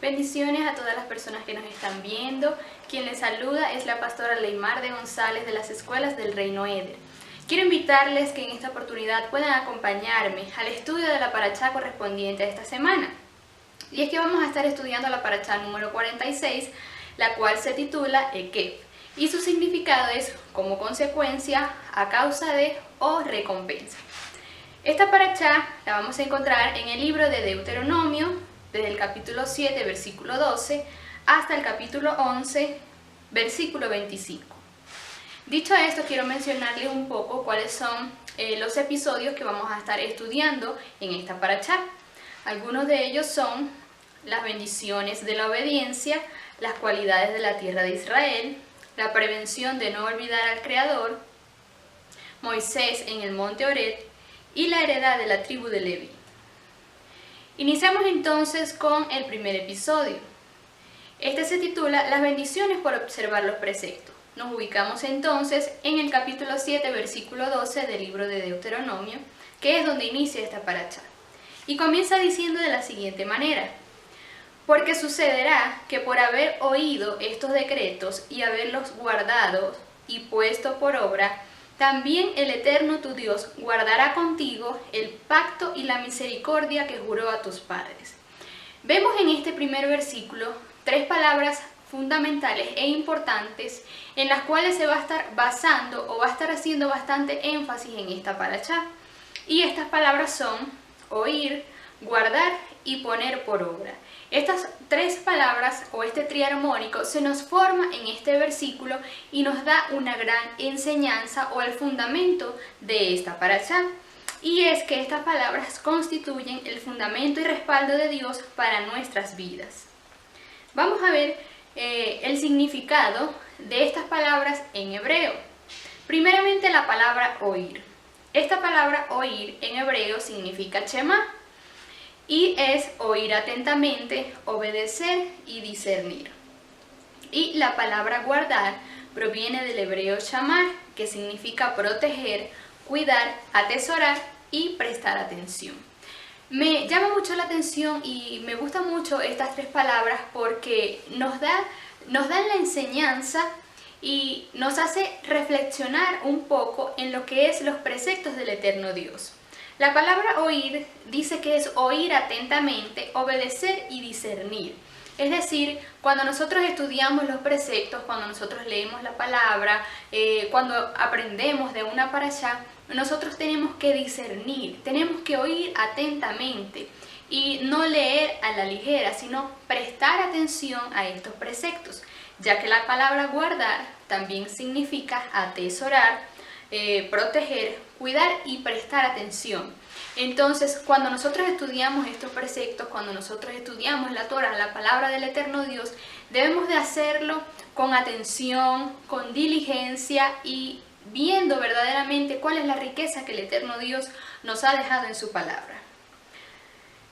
Bendiciones a todas las personas que nos están viendo. Quien les saluda es la pastora Leymar de González de las Escuelas del Reino Eder. Quiero invitarles que en esta oportunidad puedan acompañarme al estudio de la paracha correspondiente a esta semana. Y es que vamos a estar estudiando la paracha número 46, la cual se titula Ekef, y su significado es como consecuencia, a causa de o recompensa. Esta paracha la vamos a encontrar en el libro de Deuteronomio, desde el capítulo 7, versículo 12, hasta el capítulo 11, versículo 25. Dicho esto, quiero mencionarles un poco cuáles son los episodios que vamos a estar estudiando en esta paracha. Algunos de ellos son las bendiciones de la obediencia, las cualidades de la tierra de Israel, la prevención de no olvidar al Creador, Moisés en el monte Horeb y la heredad de la tribu de Leví. Iniciamos entonces con el primer episodio. Este se titula Las bendiciones por observar los preceptos. Nos ubicamos entonces en el capítulo 7, versículo 12 del libro de Deuteronomio, que es donde inicia esta paracha. Y comienza diciendo de la siguiente manera: porque sucederá que por haber oído estos decretos y haberlos guardado y puesto por obra, también el Eterno tu Dios guardará contigo el pacto y la misericordia que juró a tus padres. Vemos en este primer versículo tres palabras fundamentales e importantes en las cuales se va a estar basando o va a estar haciendo bastante énfasis en esta paracha. Y estas palabras son oír, guardar y poner por obra. Estas tres palabras o este triarmónico se nos forma en este versículo y nos da una gran enseñanza o el fundamento de esta paracha. Y es que estas palabras constituyen el fundamento y respaldo de Dios para nuestras vidas. Vamos a ver el significado de estas palabras en hebreo. Primeramente, la palabra oír. Esta palabra oír en hebreo significa Shema y es oír atentamente, obedecer y discernir. Y la palabra guardar proviene del hebreo shamar, que significa proteger, cuidar, atesorar y prestar atención. Me llama mucho la atención y me gustan mucho estas tres palabras porque nos dan la enseñanza y nos hace reflexionar un poco en lo que es los preceptos del Eterno Dios. La palabra oír dice que es oír atentamente, obedecer y discernir. Es decir, cuando nosotros estudiamos los preceptos, cuando nosotros leemos la palabra, cuando aprendemos de una paracha, nosotros tenemos que discernir, tenemos que oír atentamente y no leer a la ligera, sino prestar atención a estos preceptos, ya que la palabra guardar también significa atesorar, proteger, cuidar y prestar atención. Entonces, cuando nosotros estudiamos estos preceptos, cuando nosotros estudiamos la Torah, la palabra del Eterno Dios, debemos de hacerlo con atención, con diligencia y viendo verdaderamente cuál es la riqueza que el Eterno Dios nos ha dejado en su palabra.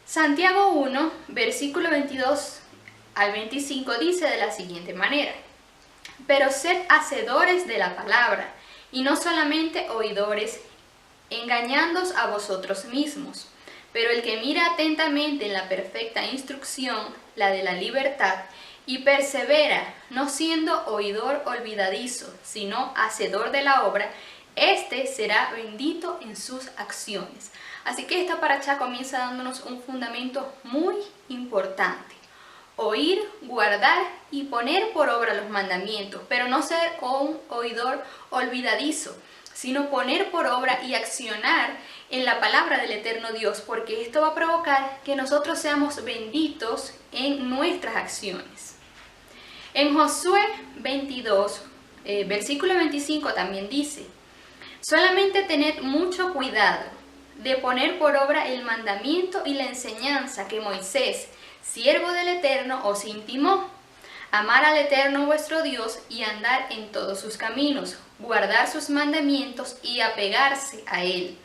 Santiago 1, versículo 22 al 25 dice de la siguiente manera: pero sed hacedores de la palabra, y no solamente oidores, engañándoos a vosotros mismos. Pero el que mira atentamente en la perfecta instrucción, la de la libertad, y persevera, no siendo oidor olvidadizo, sino hacedor de la obra, éste será bendito en sus acciones. Así que esta paracha comienza dándonos un fundamento muy importante: oír, guardar y poner por obra los mandamientos, pero no ser un oidor olvidadizo, sino poner por obra y accionar en la palabra del Eterno Dios, porque esto va a provocar que nosotros seamos benditos en nuestras acciones. En Josué 22, versículo 25 también dice: solamente tened mucho cuidado de poner por obra el mandamiento y la enseñanza que Moisés, siervo del Eterno, os intimó: amar al Eterno vuestro Dios y andar en todos sus caminos, guardar sus mandamientos y apegarse a Él,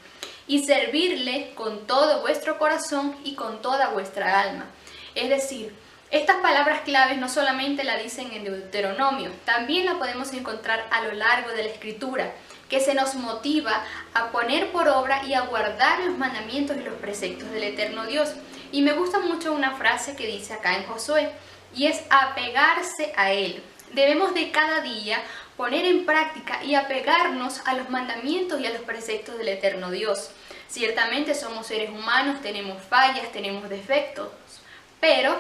y servirle con todo vuestro corazón y con toda vuestra alma. Es decir, estas palabras claves no solamente la dicen en Deuteronomio, también la podemos encontrar a lo largo de la Escritura, que se nos motiva a poner por obra y a guardar los mandamientos y los preceptos del eterno Dios. Y me gusta mucho una frase que dice acá en Josué, y es apegarse a Él. Debemos de cada día poner en práctica y apegarnos a los mandamientos y a los preceptos del eterno Dios. Ciertamente somos seres humanos, tenemos fallas, tenemos defectos, pero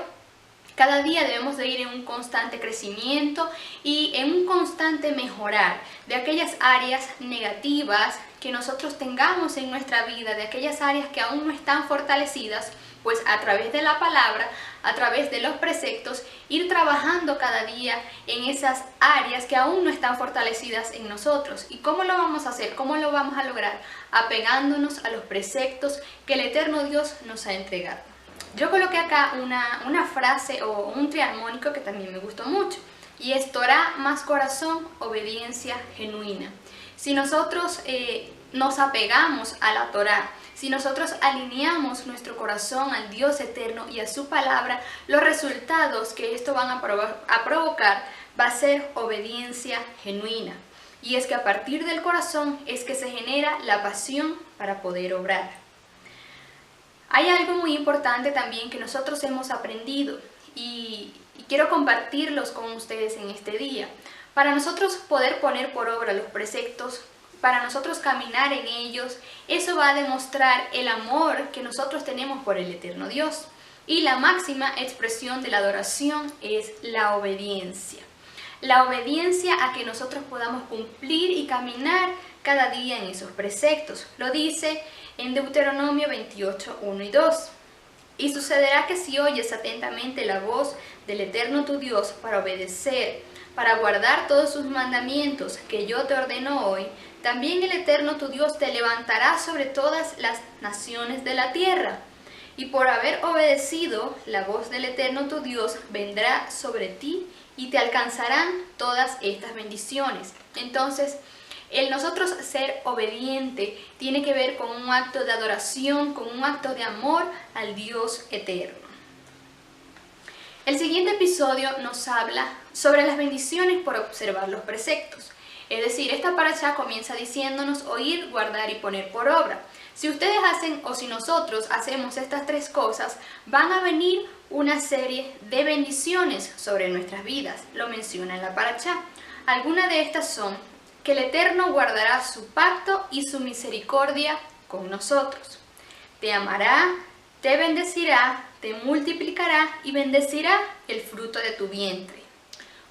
cada día debemos de ir en un constante crecimiento y en un constante mejorar de aquellas áreas negativas que nosotros tengamos en nuestra vida, de aquellas áreas que aún no están fortalecidas, pues a través de la palabra, a través de los preceptos, ir trabajando cada día en esas áreas que aún no están fortalecidas en nosotros. ¿Y cómo lo vamos a hacer? ¿Cómo lo vamos a lograr? Apegándonos a los preceptos que el eterno Dios nos ha entregado. Yo coloqué acá una frase o un triarmónico que también me gustó mucho, y es Torá más corazón, obediencia genuina. Si nosotros nos apegamos a la Torá, si nosotros alineamos nuestro corazón al Dios eterno y a su palabra, los resultados que esto van a provocar va a ser obediencia genuina. Y es que a partir del corazón es que se genera la pasión para poder obrar. Hay algo muy importante también que nosotros hemos aprendido y quiero compartirlos con ustedes en este día. Para nosotros poder poner por obra los preceptos, para nosotros caminar en ellos, eso va a demostrar el amor que nosotros tenemos por el eterno Dios. Y la máxima expresión de la adoración es la obediencia. La obediencia a que nosotros podamos cumplir y caminar cada día en esos preceptos. Lo dice en Deuteronomio 28, 1 y 2. Y sucederá que si oyes atentamente la voz del eterno tu Dios para obedecer, para guardar todos sus mandamientos que yo te ordeno hoy, también el eterno tu Dios te levantará sobre todas las naciones de la tierra. Y por haber obedecido la voz del eterno tu Dios, vendrá sobre ti y te alcanzarán todas estas bendiciones. Entonces, el nosotros ser obediente tiene que ver con un acto de adoración, con un acto de amor al Dios eterno. El siguiente episodio nos habla sobre las bendiciones por observar los preceptos. Es decir, esta parashá comienza diciéndonos oír, guardar y poner por obra. Si ustedes hacen o si nosotros hacemos estas tres cosas, van a venir una serie de bendiciones sobre nuestras vidas. Lo menciona en la parashá. Algunas de estas son que el Eterno guardará su pacto y su misericordia con nosotros. Te amará, te bendecirá, te multiplicará y bendecirá el fruto de tu vientre.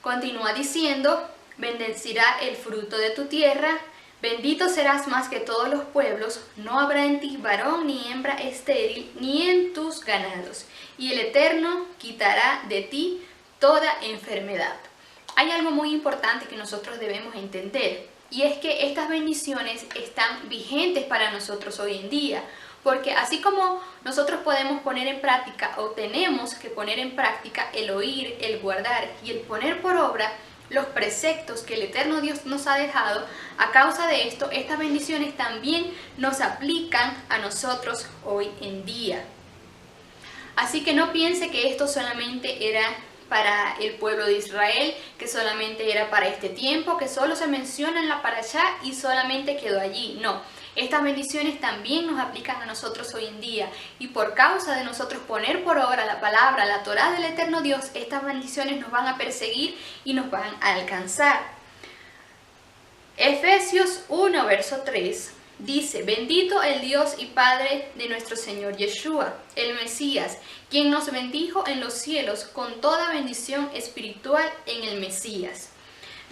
Continúa diciendo, bendecirá el fruto de tu tierra, bendito serás más que todos los pueblos, no habrá en ti varón ni hembra estéril, ni en tus ganados, y el Eterno quitará de ti toda enfermedad. Hay algo muy importante que nosotros debemos entender, y es que estas bendiciones están vigentes para nosotros hoy en día, porque así como nosotros podemos poner en práctica o tenemos que poner en práctica el oír, el guardar y el poner por obra los preceptos que el eterno Dios nos ha dejado, a causa de esto, estas bendiciones también nos aplican a nosotros hoy en día. Así que no piense que esto solamente era para el pueblo de Israel, que solamente era para este tiempo, que solo se menciona en la parashá y solamente quedó allí. No, estas bendiciones también nos aplican a nosotros hoy en día, y por causa de nosotros poner por obra la palabra, la Torá del eterno Dios, estas bendiciones nos van a perseguir y nos van a alcanzar. Efesios 1, verso 3 dice, bendito el Dios y Padre de nuestro Señor Yeshua, el Mesías, quien nos bendijo en los cielos con toda bendición espiritual en el Mesías.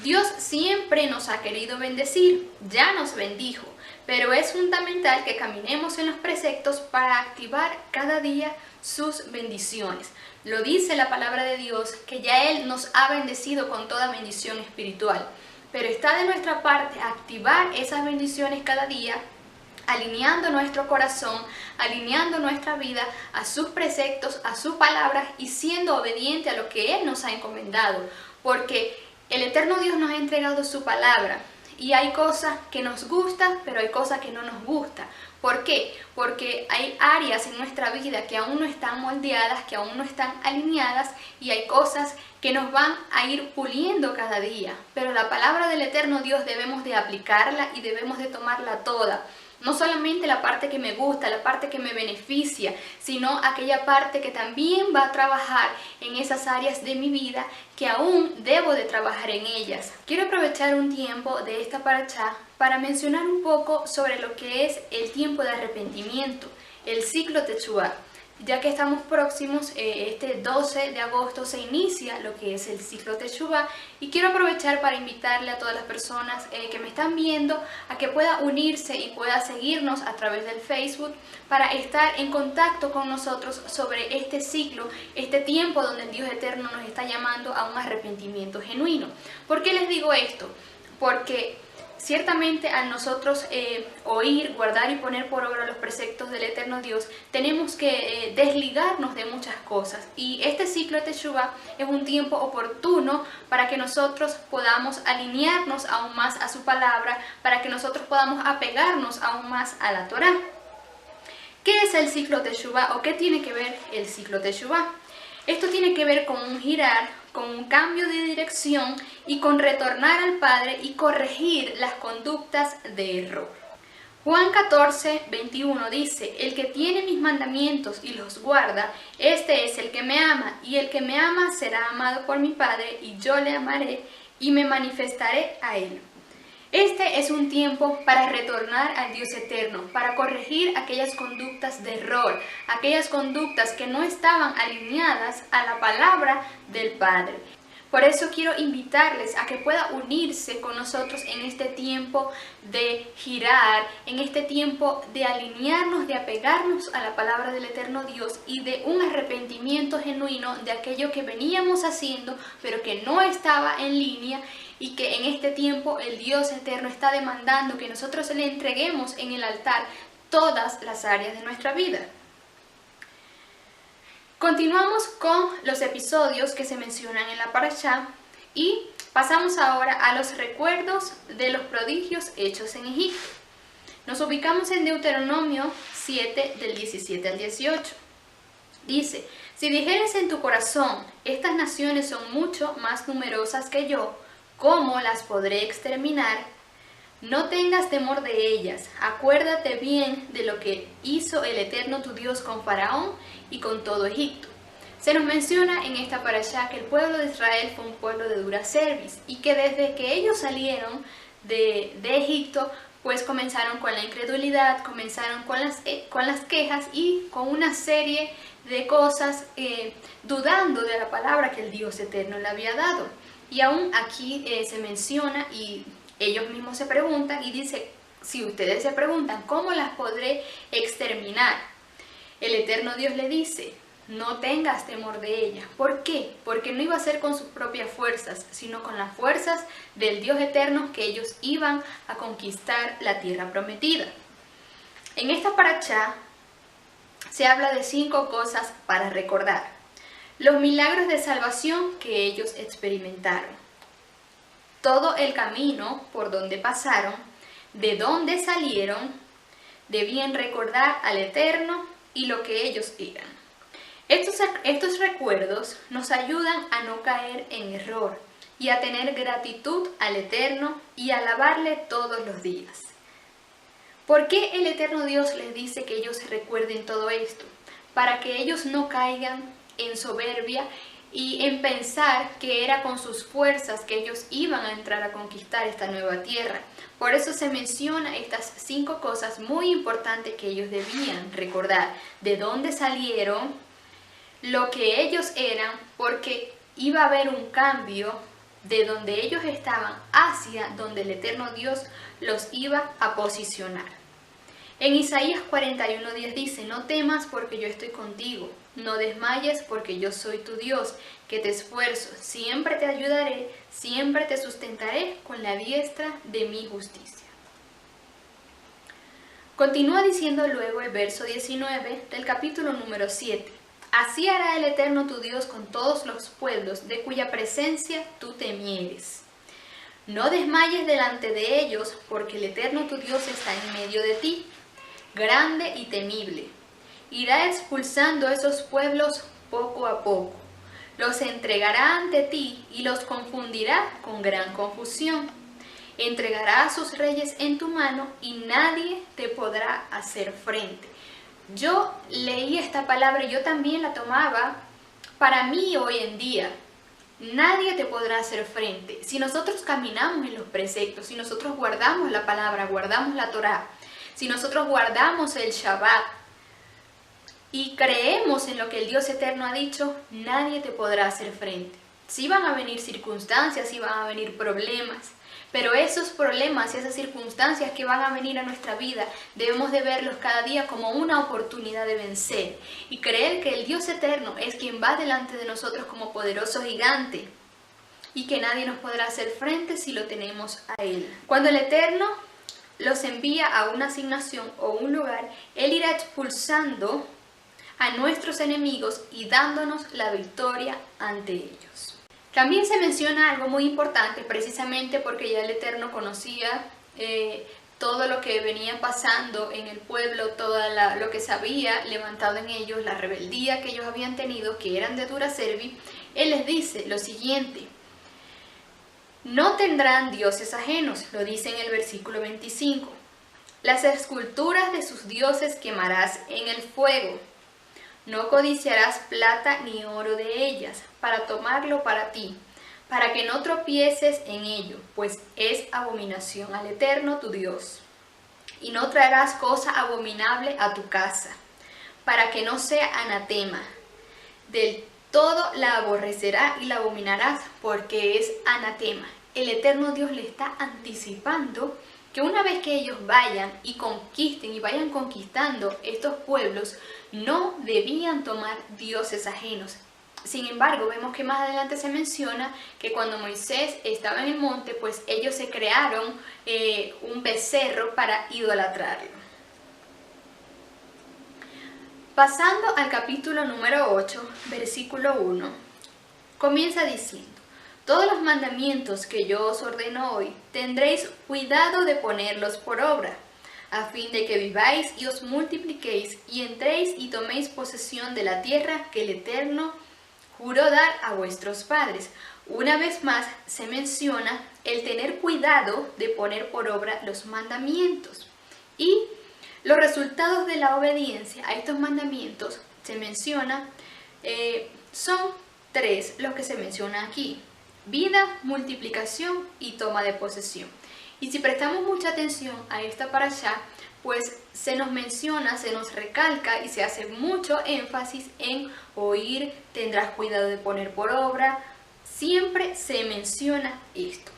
Dios siempre nos ha querido bendecir, ya nos bendijo, pero es fundamental que caminemos en los preceptos para activar cada día sus bendiciones. Lo dice la palabra de Dios, que ya Él nos ha bendecido con toda bendición espiritual. Pero está de nuestra parte activar esas bendiciones cada día, alineando nuestro corazón, alineando nuestra vida a sus preceptos, a su palabra y siendo obediente a lo que Él nos ha encomendado. Porque el eterno Dios nos ha entregado su palabra y hay cosas que nos gustan, pero hay cosas que no nos gustan. ¿Por qué? Porque hay áreas en nuestra vida que aún no están moldeadas, que aún no están alineadas, y hay cosas que nos van a ir puliendo cada día. Pero la palabra del eterno Dios debemos de aplicarla y debemos de tomarla toda. No solamente la parte que me gusta, la parte que me beneficia, sino aquella parte que también va a trabajar en esas áreas de mi vida que aún debo de trabajar en ellas. Quiero aprovechar un tiempo de esta parashá para mencionar un poco sobre lo que es el tiempo de arrepentimiento, el ciclo Teshuvá. Ya que estamos próximos, este 12 de agosto se inicia lo que es el ciclo Teshuvá, y quiero aprovechar para invitarle a todas las personas que me están viendo a que pueda unirse y pueda seguirnos a través del Facebook para estar en contacto con nosotros sobre este ciclo, este tiempo donde el Dios eterno nos está llamando a un arrepentimiento genuino. ¿Por qué les digo esto? Porque ciertamente al nosotros oír, guardar y poner por obra los preceptos del eterno Dios, tenemos que desligarnos de muchas cosas. Y este ciclo de Teshuvá es un tiempo oportuno para que nosotros podamos alinearnos aún más a su palabra, para que nosotros podamos apegarnos aún más a la Torá. ¿Qué es el ciclo Teshuvá o qué tiene que ver el ciclo Teshuvá? Esto tiene que ver con un girar, con un cambio de dirección y con retornar al Padre y corregir las conductas de error. Juan 14, 21 dice: el que tiene mis mandamientos y los guarda, este es el que me ama, y el que me ama será amado por mi Padre, y yo le amaré y me manifestaré a él. Este es un tiempo para retornar al Dios eterno, para corregir aquellas conductas de error, aquellas conductas que no estaban alineadas a la palabra del Padre. Por eso quiero invitarles a que puedan unirse con nosotros en este tiempo de girar, en este tiempo de alinearnos, de apegarnos a la palabra del eterno Dios y de un arrepentimiento genuino de aquello que veníamos haciendo, pero que no estaba en línea, y que en este tiempo el Dios eterno está demandando que nosotros le entreguemos en el altar todas las áreas de nuestra vida. Continuamos con los episodios que se mencionan en la parashá y pasamos ahora a los recuerdos de los prodigios hechos en Egipto. Nos ubicamos en Deuteronomio 7 del 17 al 18. Dice: si dijeres en tu corazón, estas naciones son mucho más numerosas que yo, ¿cómo las podré exterminar? No tengas temor de ellas, acuérdate bien de lo que hizo el Eterno tu Dios con Faraón y con todo Egipto. Se nos menciona en esta parashá que el pueblo de Israel fue un pueblo de dura cerviz y que desde que ellos salieron de Egipto, pues comenzaron con la incredulidad, comenzaron con las quejas y con una serie de cosas, dudando de la palabra que el Dios eterno le había dado. Y aún aquí se menciona y ellos mismos se preguntan y dice: si ustedes se preguntan, ¿cómo las podré exterminar? El eterno Dios le dice: no tengas temor de ellas. ¿Por qué? Porque no iba a ser con sus propias fuerzas, sino con las fuerzas del Dios eterno que ellos iban a conquistar la tierra prometida. En esta parashá se habla de 5 cosas para recordar. Los milagros de salvación que ellos experimentaron, todo el camino por donde pasaron, de dónde salieron, debían recordar al Eterno y lo que ellos eran. Estos recuerdos nos ayudan a no caer en error y a tener gratitud al Eterno y a alabarle todos los días. ¿Por qué el Eterno Dios les dice que ellos recuerden todo esto? Para que ellos no caigan en soberbia y en pensar que era con sus fuerzas que ellos iban a entrar a conquistar esta nueva tierra. Por eso se menciona estas 5 cosas muy importantes que ellos debían recordar: de dónde salieron, lo que ellos eran, porque iba a haber un cambio de donde ellos estaban hacia donde el eterno Dios los iba a posicionar. En Isaías 41:10 dice: no temas porque yo estoy contigo, no desmayes porque yo soy tu Dios, que te esfuerzo, siempre te ayudaré, siempre te sustentaré con la diestra de mi justicia. Continúa diciendo luego el verso 19 del capítulo número 7. Así hará el Eterno tu Dios con todos los pueblos de cuya presencia tú temieres. No desmayes delante de ellos, porque el Eterno tu Dios está en medio de ti, grande y temible. Irá expulsando esos pueblos poco a poco. Los entregará ante ti y los confundirá con gran confusión. Entregará a sus reyes en tu mano y nadie te podrá hacer frente. Yo leí esta palabra y yo también la tomaba para mí hoy en día. Nadie te podrá hacer frente. Si nosotros caminamos en los preceptos, si nosotros guardamos la palabra, guardamos la Torá, si nosotros guardamos el Shabbat y creemos en lo que el Dios eterno ha dicho, nadie te podrá hacer frente. Sí van a venir circunstancias, sí van a venir problemas, pero esos problemas y esas circunstancias que van a venir a nuestra vida, debemos de verlos cada día como una oportunidad de vencer y creer que el Dios eterno es quien va delante de nosotros como poderoso gigante y que nadie nos podrá hacer frente si lo tenemos a Él. Cuando el Eterno los envía a una asignación o un lugar, Él irá expulsando a nuestros enemigos y dándonos la victoria ante ellos. También se menciona algo muy importante, precisamente porque ya el Eterno conocía todo lo que venía pasando en el pueblo, todo lo que se había levantado en ellos, la rebeldía que ellos habían tenido, que eran de dura cerviz. Él les dice lo siguiente: no tendrán dioses ajenos, lo dice en el versículo 25. Las esculturas de sus dioses quemarás en el fuego. No codiciarás plata ni oro de ellas, para tomarlo para ti, para que no tropieces en ello, pues es abominación al Eterno tu Dios. Y no traerás cosa abominable a tu casa, para que no sea anatema. Del todo la aborrecerá y la abominarás, porque es anatema. El Eterno Dios le está anticipando que una vez que ellos vayan y conquisten y vayan conquistando estos pueblos, no debían tomar dioses ajenos. Sin embargo, vemos que más adelante se menciona que cuando Moisés estaba en el monte, pues ellos se crearon un becerro para idolatrarlo. Pasando al capítulo número 8, versículo 1, comienza diciendo: todos los mandamientos que yo os ordeno hoy, tendréis cuidado de ponerlos por obra, a fin de que viváis y os multipliquéis y entréis y toméis posesión de la tierra que el Eterno juró dar a vuestros padres. Una vez más se menciona el tener cuidado de poner por obra los mandamientos. Y los resultados de la obediencia a estos mandamientos se menciona, son tres los que se menciona aquí: vida, multiplicación y toma de posesión. Y si prestamos mucha atención a esta parashá, pues se nos menciona, se nos recalca y se hace mucho énfasis en oír, tendrás cuidado de poner por obra. Siempre se menciona esto.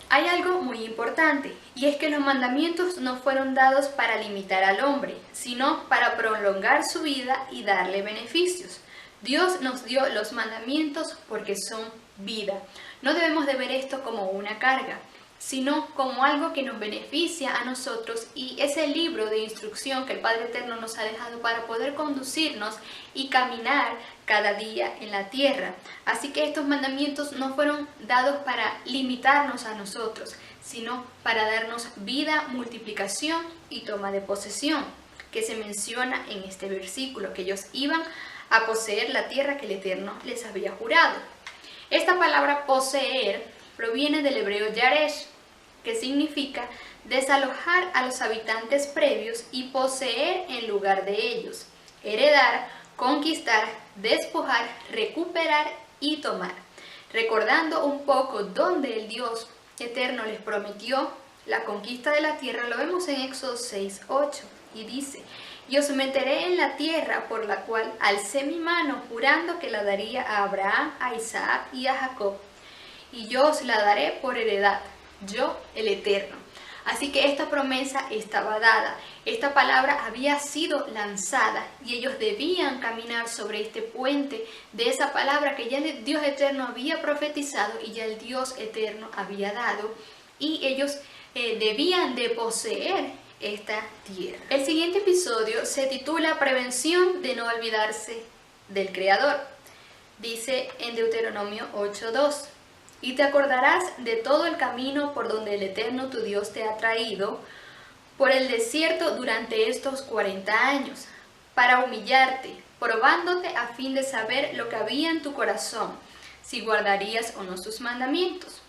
Hay algo muy importante, y es que los mandamientos no fueron dados para limitar al hombre, sino para prolongar su vida y darle beneficios. Dios nos dio los mandamientos porque son vida. No debemos de ver esto como una carga, sino como algo que nos beneficia a nosotros, y ese libro de instrucción que el Padre Eterno nos ha dejado para poder conducirnos y caminar cada día en la tierra. Así que estos mandamientos no fueron dados para limitarnos a nosotros, sino para darnos vida, multiplicación y toma de posesión, que se menciona en este versículo, que ellos iban a poseer la tierra que el Eterno les había jurado. Esta palabra poseer proviene del hebreo yaresh, que significa desalojar a los habitantes previos y poseer en lugar de ellos, heredar, conquistar, despojar, recuperar y tomar. Recordando un poco dónde el Dios eterno les prometió la conquista de la tierra, lo vemos en Éxodo 6:8, y dice: y os meteré en la tierra por la cual alcé mi mano, jurando que la daría a Abraham, a Isaac y a Jacob, y yo os la daré por heredad, yo el Eterno. Así que esta promesa estaba dada, esta palabra había sido lanzada y ellos debían caminar sobre este puente de esa palabra que ya el Dios eterno había profetizado y ya el Dios eterno había dado, y ellos debían de poseer esta tierra. El siguiente episodio se titula Prevención de no olvidarse del Creador. Dice en Deuteronomio 8:2: y te acordarás de todo el camino por donde el Eterno tu Dios te ha traído por el desierto durante estos 40 años, para humillarte, probándote a fin de saber lo que había en tu corazón, si guardarías o no sus mandamientos.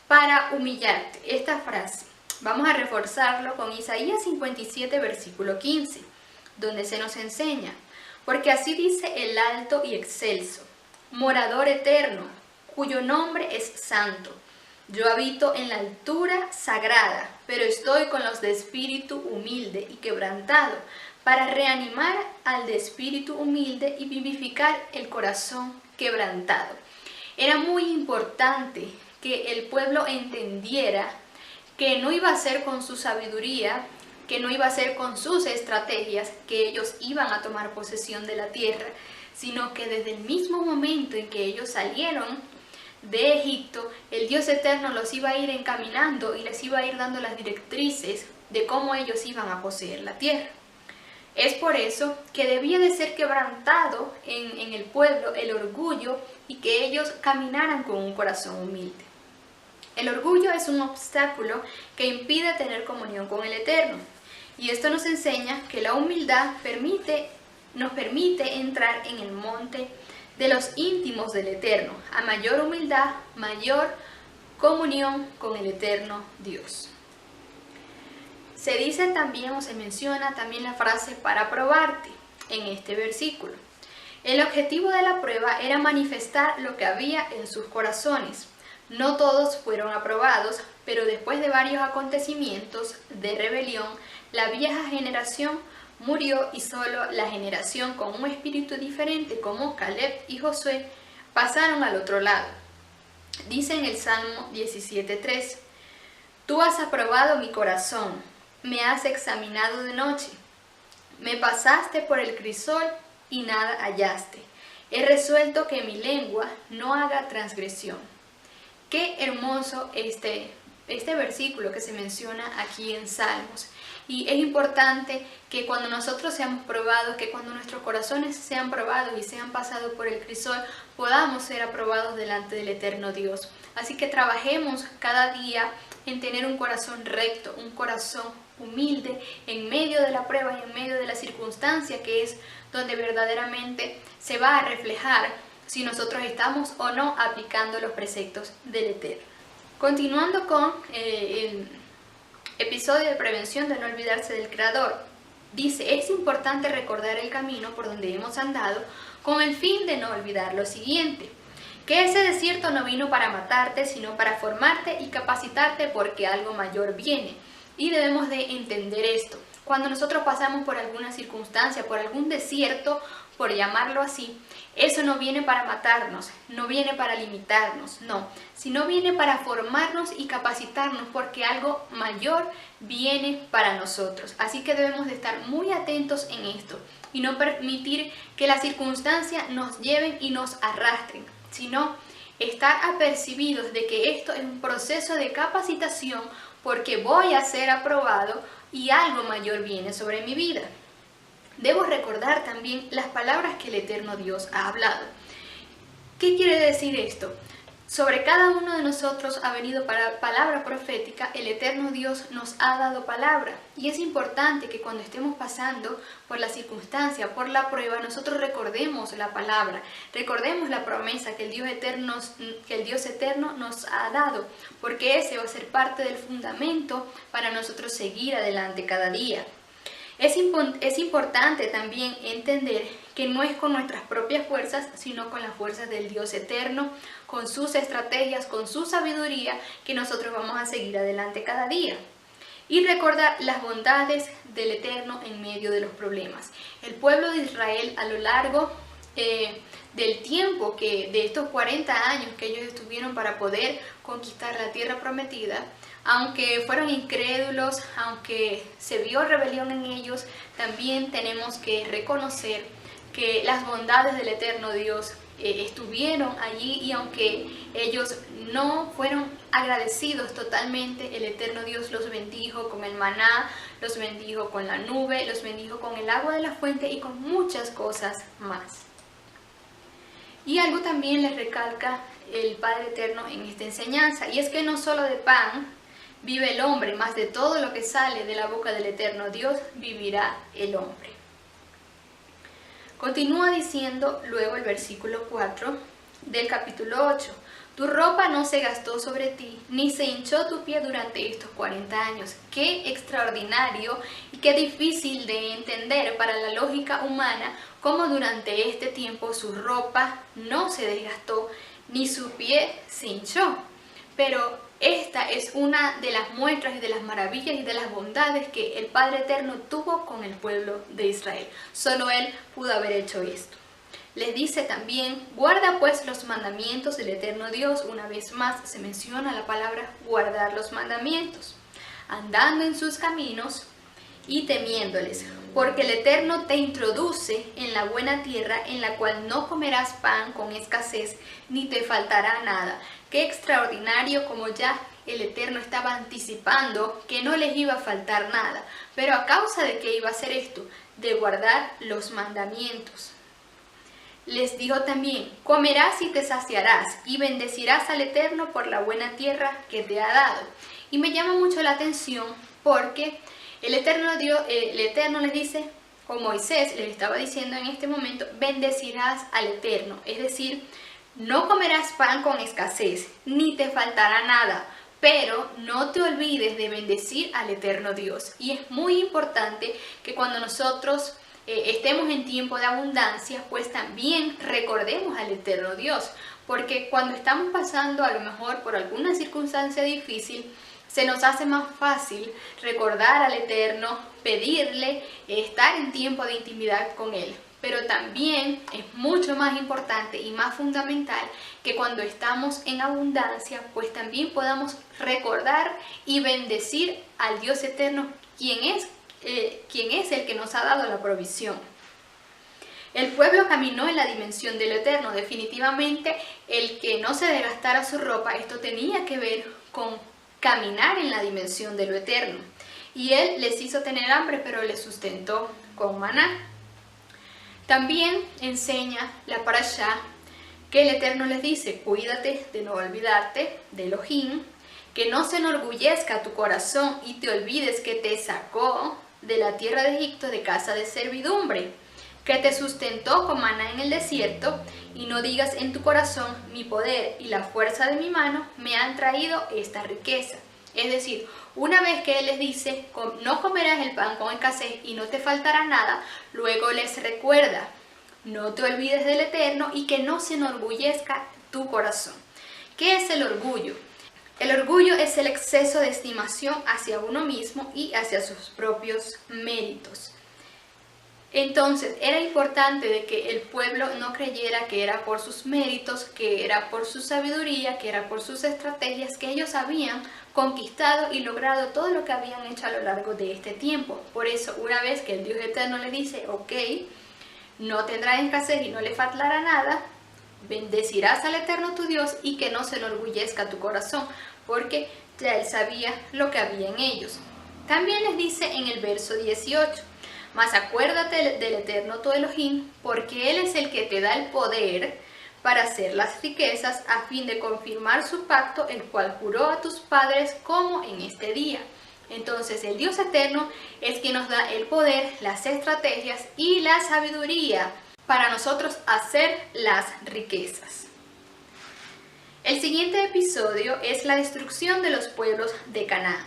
Para humillarte, esta frase, vamos a reforzarlo con Isaías 57, versículo 15, donde se nos enseña: porque así dice el alto y excelso, morador eterno, cuyo nombre es santo. Yo habito en la altura sagrada, pero estoy con los de espíritu humilde y quebrantado, para reanimar al de espíritu humilde y vivificar el corazón quebrantado. Era muy importante que el pueblo entendiera que no iba a ser con su sabiduría, que no iba a ser con sus estrategias que ellos iban a tomar posesión de la tierra, sino que desde el mismo momento en que ellos salieron de Egipto, el Dios eterno los iba a ir encaminando y les iba a ir dando las directrices de cómo ellos iban a poseer la tierra. Es por eso que debía de ser quebrantado en el pueblo el orgullo y que ellos caminaran con un corazón humilde. El orgullo es un obstáculo que impide tener comunión con el Eterno, y esto nos enseña que la humildad nos permite entrar en el monte de los íntimos del Eterno. A mayor humildad, mayor comunión con el Eterno Dios. Se dice también, o se menciona también la frase para probarte en este versículo. El objetivo de la prueba era manifestar lo que había en sus corazones. No todos fueron aprobados, pero después de varios acontecimientos de rebelión, la vieja generación murió y solo la generación con un espíritu diferente como Caleb y Josué pasaron al otro lado. Dice en el Salmo 17:3: Tú has aprobado mi corazón, me has examinado de noche, me pasaste por el crisol y nada hallaste. He resuelto que mi lengua no haga transgresión. Qué hermoso este versículo que se menciona aquí en Salmos. Y es importante que cuando nosotros seamos probados, que cuando nuestros corazones sean probados y sean pasados por el crisol, podamos ser aprobados delante del eterno Dios. Así que trabajemos cada día en tener un corazón recto, un corazón humilde en medio de la prueba y en medio de la circunstancia, que es donde verdaderamente se va a reflejar si nosotros estamos o no aplicando los preceptos del Eterno. Continuando con el episodio de prevención de no olvidarse del Creador, dice: es importante recordar el camino por donde hemos andado con el fin de no olvidar lo siguiente, que ese desierto no vino para matarte, sino para formarte y capacitarte, porque algo mayor viene. Y debemos de entender esto. Cuando nosotros pasamos por alguna circunstancia, por algún desierto, por llamarlo así, eso no viene para matarnos, no viene para limitarnos, no, sino viene para formarnos y capacitarnos, porque algo mayor viene para nosotros. Así que debemos de estar muy atentos en esto y no permitir que las circunstancias nos lleven y nos arrastren, sino estar apercibidos de que esto es un proceso de capacitación, porque voy a ser aprobado y algo mayor viene sobre mi vida. Debo recordar también las palabras que el eterno Dios ha hablado. ¿Qué quiere decir esto? Sobre cada uno de nosotros ha venido palabra profética, el eterno Dios nos ha dado palabra. Y es importante que cuando estemos pasando por la circunstancia, por la prueba, nosotros recordemos la palabra, recordemos la promesa que el Dios eterno nos ha dado, porque ese va a ser parte del fundamento para nosotros seguir adelante cada día. Es importante también entender que no es con nuestras propias fuerzas, sino con las fuerzas del Dios eterno, con sus estrategias, con su sabiduría, que nosotros vamos a seguir adelante cada día. Y recordar las bondades del Eterno en medio de los problemas. El pueblo de Israel, a lo largo del tiempo de estos 40 años que ellos estuvieron para poder conquistar la tierra prometida, aunque fueron incrédulos, aunque se vio rebelión en ellos, también tenemos que reconocer que las bondades del eterno Dios estuvieron allí, y aunque ellos no fueron agradecidos totalmente, el eterno Dios los bendijo con el maná, los bendijo con la nube, los bendijo con el agua de la fuente y con muchas cosas más. Y algo también les recalca el Padre Eterno en esta enseñanza, y es que no solo de pan vive el hombre, más de todo lo que sale de la boca del eterno Dios vivirá el hombre. Continúa diciendo luego el versículo 4 del capítulo 8. Tu ropa no se gastó sobre ti, ni se hinchó tu pie durante estos 40 años. Qué extraordinario y qué difícil de entender para la lógica humana cómo durante este tiempo su ropa no se desgastó, ni su pie se hinchó. Pero esta es una de las muestras y de las maravillas y de las bondades que el Padre Eterno tuvo con el pueblo de Israel. Solo Él pudo haber hecho esto. Les dice también, guarda pues los mandamientos del eterno Dios. Una vez más se menciona la palabra guardar los mandamientos, andando en sus caminos y temiéndoles, porque el Eterno te introduce en la buena tierra en la cual no comerás pan con escasez, ni te faltará nada. Qué extraordinario como ya el Eterno estaba anticipando que no les iba a faltar nada, pero a causa de que iba a hacer esto, de guardar los mandamientos. Les dijo también, comerás y te saciarás, y bendecirás al Eterno por la buena tierra que te ha dado. Y me llama mucho la atención porque el Eterno les dice, o Moisés les estaba diciendo en este momento, bendecirás al Eterno. Es decir, no comerás pan con escasez, ni te faltará nada, pero no te olvides de bendecir al Eterno Dios. Y es muy importante que cuando nosotros estemos en tiempo de abundancia, pues también recordemos al Eterno Dios, porque cuando estamos pasando a lo mejor por alguna circunstancia difícil, se nos hace más fácil recordar al Eterno, pedirle, estar en tiempo de intimidad con Él. Pero también es mucho más importante y más fundamental que cuando estamos en abundancia, pues también podamos recordar y bendecir al Dios eterno, quien es el que nos ha dado la provisión. El pueblo caminó en la dimensión de lo eterno. Definitivamente, el que no se desgastara su ropa, esto tenía que ver con caminar en la dimensión de lo eterno. Y Él les hizo tener hambre, pero les sustentó con maná. También enseña la parashá que el Eterno les dice, cuídate de no olvidarte de Elohim, que no se enorgullezca tu corazón y te olvides que te sacó de la tierra de Egipto de casa de servidumbre, que te sustentó con maná en el desierto, y no digas en tu corazón, mi poder y la fuerza de mi mano me han traído esta riqueza. Es decir, una vez que Él les dice, no comerás el pan con escasez y no te faltará nada, luego les recuerda, no te olvides del Eterno y que no se enorgullezca tu corazón. ¿Qué es el orgullo? El orgullo es el exceso de estimación hacia uno mismo y hacia sus propios méritos. Entonces, era importante de que el pueblo no creyera que era por sus méritos, que era por su sabiduría, que era por sus estrategias, que ellos habían conquistado y logrado todo lo que habían hecho a lo largo de este tiempo. Por eso, una vez que el Dios eterno le dice, ok, no tendrás escasez y no le faltará nada, bendecirás al Eterno tu Dios y que no se enorgullezca tu corazón, porque ya Él sabía lo que había en ellos. También les dice en el verso 18, mas acuérdate del Eterno tu Elohim, porque Él es el que te da el poder para hacer las riquezas, a fin de confirmar su pacto, el cual juró a tus padres como en este día. Entonces el Dios eterno es quien nos da el poder, las estrategias y la sabiduría para nosotros hacer las riquezas. El siguiente episodio es la destrucción de los pueblos de Canaán.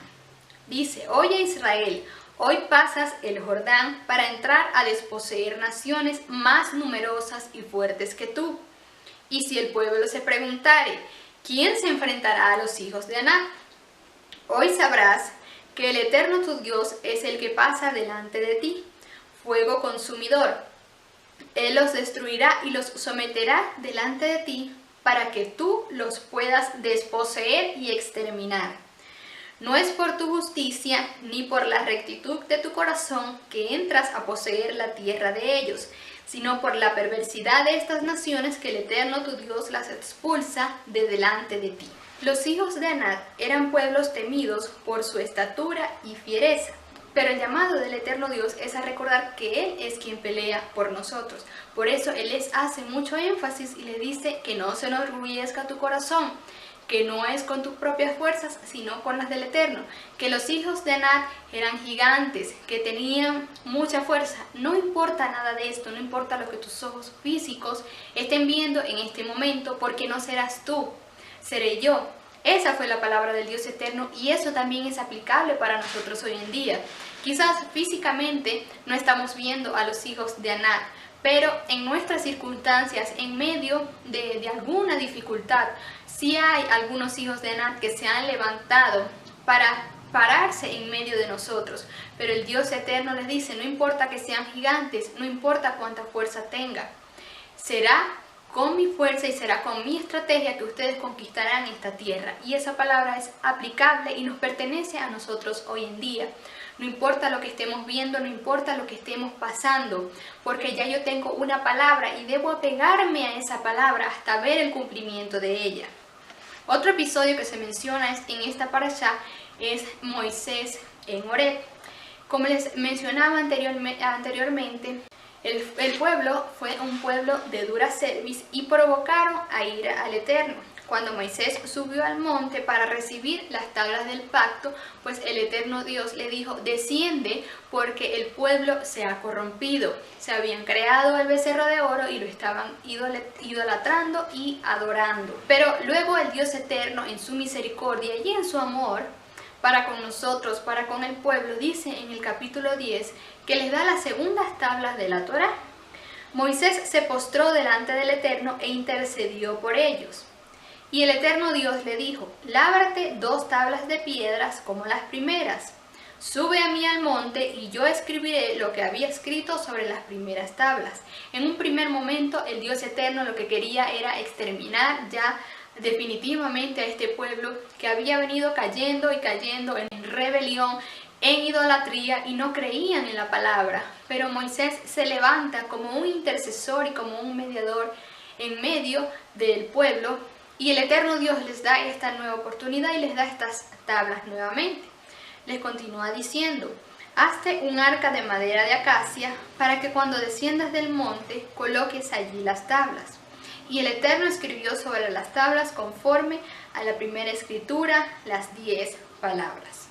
Dice, oye Israel, hoy pasas el Jordán para entrar a desposeer naciones más numerosas y fuertes que tú. Y si el pueblo se preguntare, ¿quién se enfrentará a los hijos de Aná? Hoy sabrás que el Eterno tu Dios es el que pasa delante de ti, fuego consumidor. Él los destruirá y los someterá delante de ti, para que tú los puedas desposeer y exterminar. No es por tu justicia ni por la rectitud de tu corazón que entras a poseer la tierra de ellos, sino por la perversidad de estas naciones que el Eterno tu Dios las expulsa de delante de ti. Los hijos de Anat eran pueblos temidos por su estatura y fiereza. Pero el llamado del eterno Dios es a recordar que Él es quien pelea por nosotros. Por eso Él les hace mucho énfasis y les dice que no se enorgullezca tu corazón, que no es con tus propias fuerzas, sino con las del Eterno, que los hijos de Anak eran gigantes, que tenían mucha fuerza. No importa nada de esto, no importa lo que tus ojos físicos estén viendo en este momento, porque no serás tú, seré yo. Esa fue la palabra del Dios eterno y eso también es aplicable para nosotros hoy en día. Quizás físicamente no estamos viendo a los hijos de Anak, pero en nuestras circunstancias, en medio de alguna dificultad, sí hay algunos hijos de Anak que se han levantado para pararse en medio de nosotros. Pero el Dios eterno les dice, no importa que sean gigantes, no importa cuánta fuerza tengan, será con mi fuerza y será con mi estrategia que ustedes conquistarán esta tierra. Y esa palabra es aplicable y nos pertenece a nosotros hoy en día. No importa lo que estemos viendo, no importa lo que estemos pasando, porque ya yo tengo una palabra y debo apegarme a esa palabra hasta ver el cumplimiento de ella. Otro episodio que se menciona en esta parashá es Moisés en Horeb. Como les mencionaba anteriormente, el pueblo fue un pueblo de dura cerviz y provocaron a ira al Eterno. Cuando Moisés subió al monte para recibir las tablas del pacto, pues el Eterno Dios le dijo, desciende porque el pueblo se ha corrompido. Se habían creado el becerro de oro y lo estaban idolatrando y adorando. Pero luego el Dios Eterno, en su misericordia y en su amor para con nosotros, para con el pueblo, dice en el capítulo 10 que les da las segundas tablas de la Torá. Moisés se postró delante del Eterno e intercedió por ellos. Y el Eterno Dios le dijo, lábrate 2 tablas de piedras como las primeras. Sube a mí al monte y yo escribiré lo que había escrito sobre las primeras tablas. En un primer momento el Dios Eterno lo que quería era exterminar ya definitivamente a este pueblo que había venido cayendo y cayendo en rebelión, en idolatría y no creían en la palabra. Pero Moisés se levanta como un intercesor y como un mediador en medio del pueblo y el Eterno Dios les da esta nueva oportunidad y les da estas tablas nuevamente. Les continúa diciendo, hazte un arca de madera de acacia para que cuando desciendas del monte coloques allí las tablas. Y el Eterno escribió sobre las tablas conforme a la primera escritura las 10 palabras.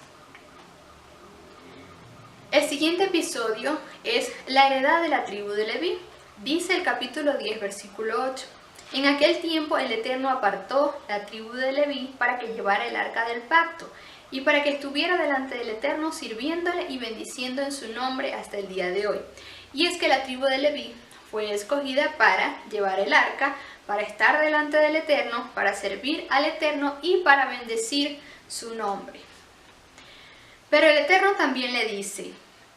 El siguiente episodio es la heredad de la tribu de Leví. Dice el capítulo 10, versículo 8. En aquel tiempo el Eterno apartó la tribu de Leví para que llevara el arca del pacto y para que estuviera delante del Eterno sirviéndole y bendiciendo en su nombre hasta el día de hoy. Y es que la tribu de Leví fue escogida para llevar el arca, para estar delante del Eterno, para servir al Eterno y para bendecir su nombre. Pero el Eterno también le dice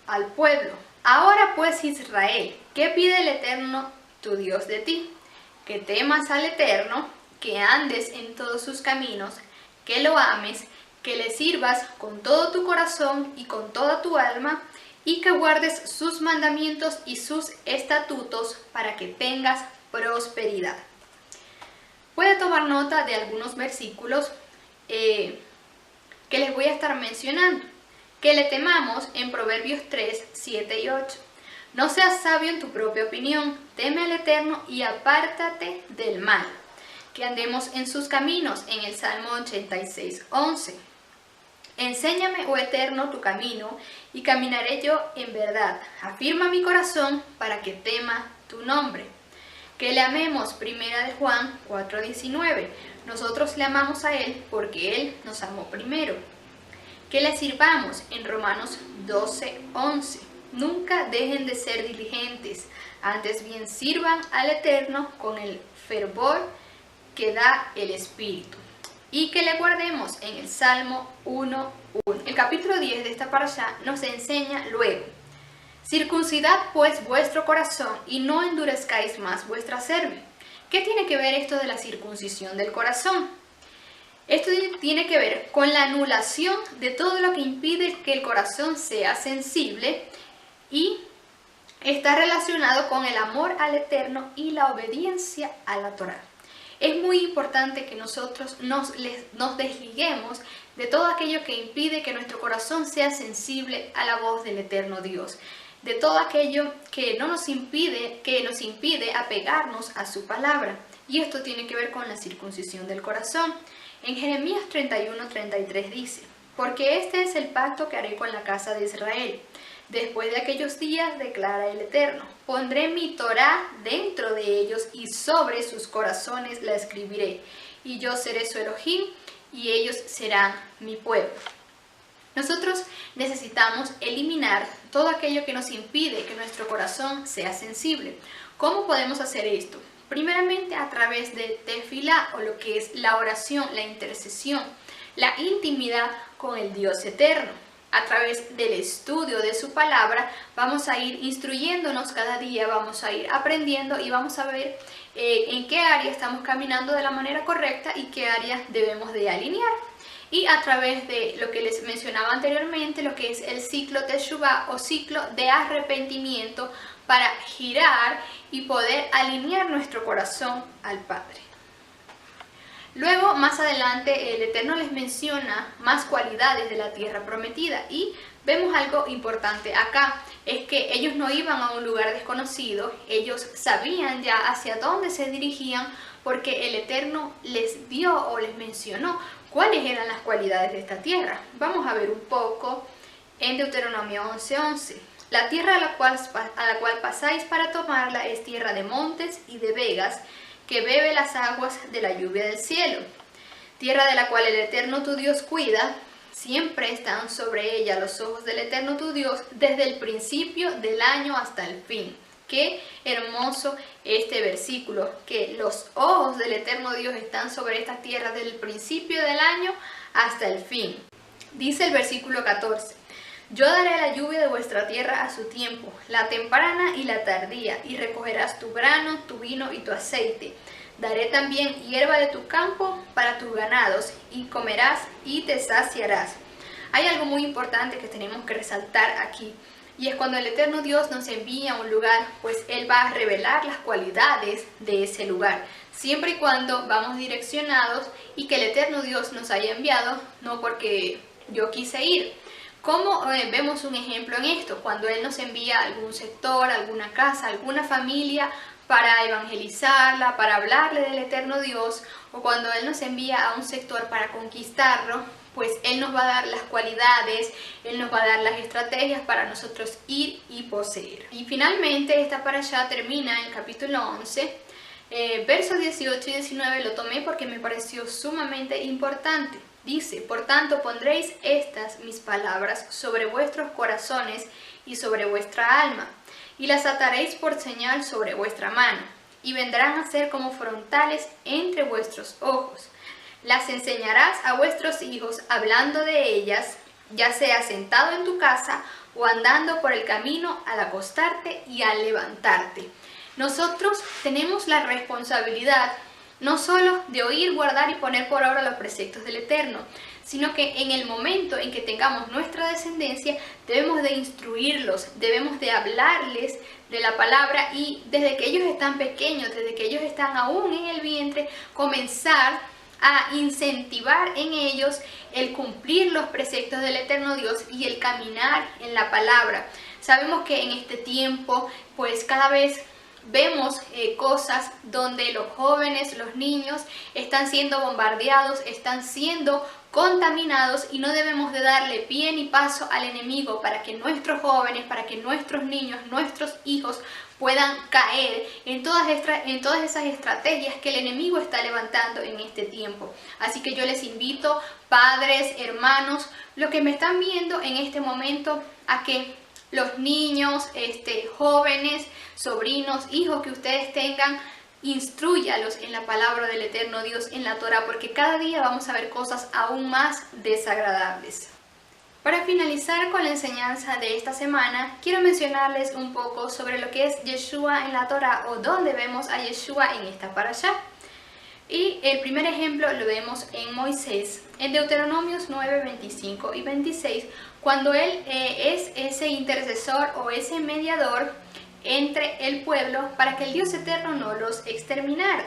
al pueblo, ahora pues Israel, ¿qué pide el Eterno tu Dios de ti? Que temas al Eterno, que andes en todos sus caminos, que lo ames, que le sirvas con todo tu corazón y con toda tu alma, y que guardes sus mandamientos y sus estatutos para que tengas prosperidad. Puede tomar nota de algunos versículos que les voy a estar mencionando. Que le temamos en Proverbios 3, 7 y 8. No seas sabio en tu propia opinión, teme al Eterno y apártate del mal. Que andemos en sus caminos, en el Salmo 86, 11. Enséñame, oh Eterno, tu camino, y caminaré yo en verdad. Afirma mi corazón para que tema tu nombre. Que le amemos, primera de Juan 4:19. Nosotros le amamos a Él porque Él nos amó primero. Que le sirvamos en Romanos 12:11. Nunca dejen de ser diligentes, antes bien sirvan al Eterno con el fervor que da el Espíritu. Y que le guardemos en el Salmo 1:1. El capítulo 10 de esta parashá nos enseña luego: circuncidad pues vuestro corazón y no endurezcáis más vuestra cerviz. ¿Qué tiene que ver esto de la circuncisión del corazón? Esto tiene que ver con la anulación de todo lo que impide que el corazón sea sensible y está relacionado con el amor al Eterno y la obediencia a la Torá. Es muy importante que nosotros nos desliguemos de todo aquello que impide que nuestro corazón sea sensible a la voz del eterno Dios, de todo aquello que nos impide apegarnos a su palabra. Y esto tiene que ver con la circuncisión del corazón. En Jeremías 31:33 dice: porque este es el pacto que haré con la casa de Israel. Después de aquellos días, declara el Eterno, pondré mi Torá dentro de ellos y sobre sus corazones la escribiré. Y yo seré su Elohim y ellos serán mi pueblo. Nosotros necesitamos eliminar todo aquello que nos impide que nuestro corazón sea sensible. ¿Cómo podemos hacer esto? Primeramente a través de tefilá, o lo que es la oración, la intercesión, la intimidad con el Dios eterno. A través del estudio de su palabra vamos a ir instruyéndonos cada día, vamos a ir aprendiendo y vamos a ver en qué área estamos caminando de la manera correcta y qué áreas debemos de alinear. Y a través de lo que les mencionaba anteriormente, lo que es el ciclo Teshuvah o ciclo de arrepentimiento, para girar y poder alinear nuestro corazón al Padre. Luego, más adelante, el Eterno les menciona más cualidades de la tierra prometida y vemos algo importante acá, es que ellos no iban a un lugar desconocido, ellos sabían ya hacia dónde se dirigían porque el Eterno les dio o les mencionó cuáles eran las cualidades de esta tierra. Vamos a ver un poco en Deuteronomio 11:11. La tierra a la cual pasáis para tomarla es tierra de montes y de vegas, que bebe las aguas de la lluvia del cielo. Tierra de la cual el Eterno tu Dios cuida, siempre están sobre ella los ojos del Eterno tu Dios, desde el principio del año hasta el fin. Qué hermoso este versículo, que los ojos del Eterno Dios están sobre esta tierra desde el principio del año hasta el fin. Dice el versículo 14: yo daré la lluvia de vuestra tierra a su tiempo, la temprana y la tardía, y recogerás tu grano, tu vino y tu aceite. Daré también hierba de tu campo para tus ganados, y comerás y te saciarás. Hay algo muy importante que tenemos que resaltar aquí, y es cuando el Eterno Dios nos envía a un lugar, pues Él va a revelar las cualidades de ese lugar, siempre y cuando vamos direccionados y que el Eterno Dios nos haya enviado, no porque yo quise ir. ¿Cómo vemos un ejemplo en esto? Cuando Él nos envía a algún sector, alguna casa, alguna familia para evangelizarla, para hablarle del eterno Dios, o cuando Él nos envía a un sector para conquistarlo, pues Él nos va a dar las cualidades, Él nos va a dar las estrategias para nosotros ir y poseer. Y finalmente esta parashá termina en el capítulo 11, versos 18 y 19 lo tomé porque me pareció sumamente importante. Dice: por tanto pondréis estas mis palabras sobre vuestros corazones y sobre vuestra alma, y las ataréis por señal sobre vuestra mano, y vendrán a ser como frontales entre vuestros ojos. Las enseñarás a vuestros hijos, hablando de ellas, ya sea sentado en tu casa o andando por el camino al acostarte y al levantarte. Nosotros tenemos la responsabilidad no solo de oír, guardar y poner por obra los preceptos del Eterno, sino que en el momento en que tengamos nuestra descendencia, debemos de instruirlos, debemos de hablarles de la palabra y desde que ellos están pequeños, desde que ellos están aún en el vientre, comenzar a incentivar en ellos el cumplir los preceptos del eterno Dios y el caminar en la palabra. Sabemos que en este tiempo, pues cada vez vemos cosas donde los jóvenes, los niños están siendo bombardeados, están siendo contaminados y no debemos de darle pie ni paso al enemigo para que nuestros jóvenes, para que nuestros niños, nuestros hijos puedan caer en todas esas estrategias que el enemigo está levantando en este tiempo. Así que yo les invito, padres, hermanos, los que me están viendo en este momento, a que los niños, jóvenes, sobrinos, hijos que ustedes tengan, instrúyalos en la palabra del eterno Dios, en la Torah, porque cada día vamos a ver cosas aún más desagradables. Para finalizar con la enseñanza de esta semana, quiero mencionarles un poco sobre lo que es Yeshua en la Torah, o dónde vemos a Yeshua en esta parashá. Y el primer ejemplo lo vemos en Moisés, en Deuteronomios 9, 25 y 26, cuando él es ese intercesor o ese mediador entre el pueblo para que el Dios eterno no los exterminara.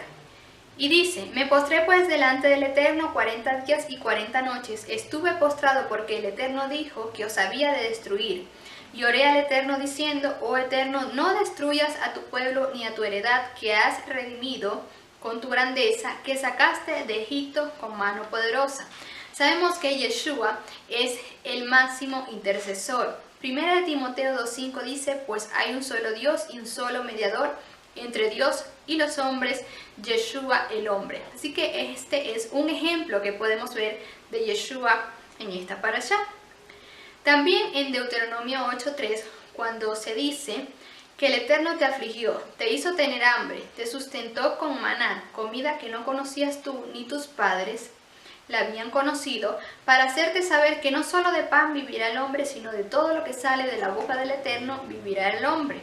Y dice, me postré pues delante del Eterno 40 días y 40 noches. Estuve postrado porque el Eterno dijo que os había de destruir. Y oré al Eterno diciendo, oh Eterno, no destruyas a tu pueblo ni a tu heredad que has redimido con tu grandeza, que sacaste de Egipto con mano poderosa. Sabemos que Yeshua es el máximo intercesor. Primera de Timoteo 2:5 dice, pues hay un solo Dios y un solo mediador entre Dios y los hombres, Yeshua el hombre. Así que este es un ejemplo que podemos ver de Yeshua en esta parashá. También en Deuteronomio 8:3, cuando se dice que el Eterno te afligió, te hizo tener hambre, te sustentó con maná, comida que no conocías tú ni tus padres la habían conocido, para hacerte saber que no solo de pan vivirá el hombre, sino de todo lo que sale de la boca del Eterno vivirá el hombre.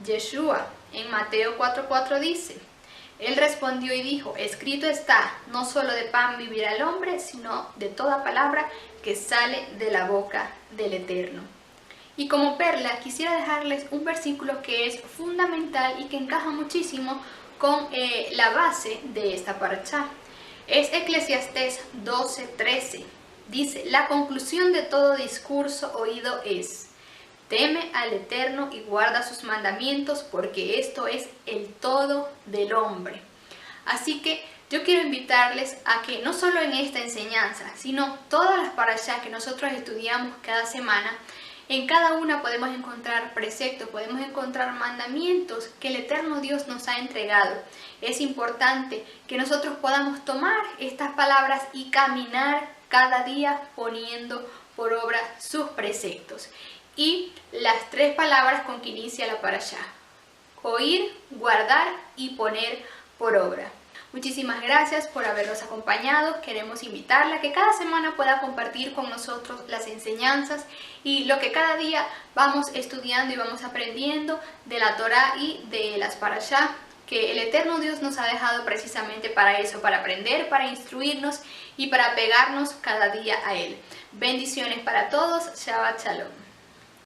Yeshua en Mateo 4:4 dice, él respondió y dijo, escrito está, no solo de pan vivirá el hombre, sino de toda palabra que sale de la boca del Eterno. Y como perla quisiera dejarles un versículo que es fundamental y que encaja muchísimo con la base de esta parashá. Es Eclesiastés 12:13. Dice, la conclusión de todo discurso oído es, teme al Eterno y guarda sus mandamientos, porque esto es el todo del hombre. Así que yo quiero invitarles a que no solo en esta enseñanza, sino todas las parashá que nosotros estudiamos cada semana, en cada una podemos encontrar preceptos, podemos encontrar mandamientos que el eterno Dios nos ha entregado. Es importante que nosotros podamos tomar estas palabras y caminar cada día poniendo por obra sus preceptos. Y las 3 palabras con que inicia la parashá: oír, guardar y poner por obra. Muchísimas gracias por habernos acompañado. Queremos invitarla a que cada semana pueda compartir con nosotros las enseñanzas y lo que cada día vamos estudiando y vamos aprendiendo de la Torá y de las parashá, que el eterno Dios nos ha dejado precisamente para eso, para aprender, para instruirnos y para pegarnos cada día a Él. Bendiciones para todos. Shabbat Shalom.